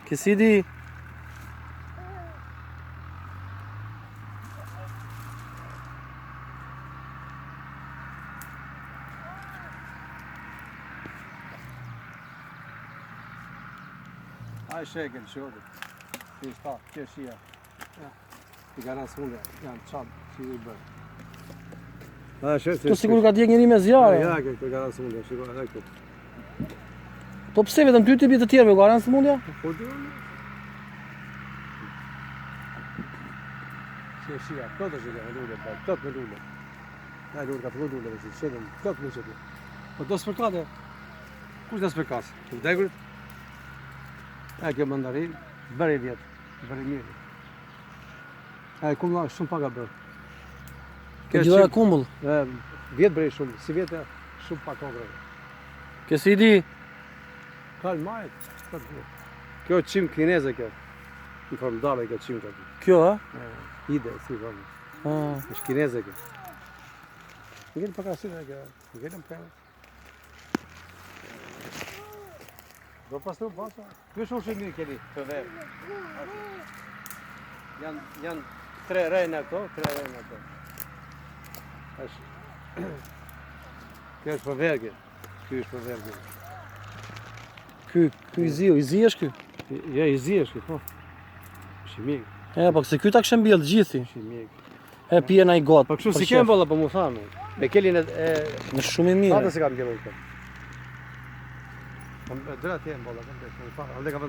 Kësi di. Ai sheket, shodet. Ti sta, kjo shia. I kanë asmundja, janë çad, si i bën. Këtu sigur ka djeg njëri me zjarë. Ja, këtu kanë asmundja, shiko edhe këtu. Po pse vetëm ty tipi të tjerëve ka rënë sëmundja? Po di unë. Kjo shia, këto shia, me lule, këto me lule. Ai lule ka filluar lule, si shedën, këto me shedën. Po do spërkate. Kush do spërkas? Të vdekurit? Kjo mandarin, bëri vjetë, bëri mirë. Kumla shumë pak a bërë. Kjo gjitha kumbull. Vjetë bëri shumë, si vjetë shumë pak a bërë. Kësi di. Kalë majtë, kjo qimë kineze kjo. Në formë dale kjo qimë të. Kjo, ha? Ide, si formë. Është kineze kjo. Ngellë pak asire kjo, ngellëm për. Do pas të basa. Kjo shumë shumë mirë keni, të verë. Janë 3 rejnë ato, 3 rejnë ato. Kjo është për verë, kjo është për verë. Ky i zi është ky? Ja, i zi është ky, po. Shimik. Po këse ky ta kështë mbjellë të gjithi. Shimik. Pije na i gotë. Po kështu si kemë bolla, po mu thamë. Me kelin e... Në shumë i mirë. Ata se kam gjellur këtë. Dëra tjenë bolla, kam të shumë farë. Alde ka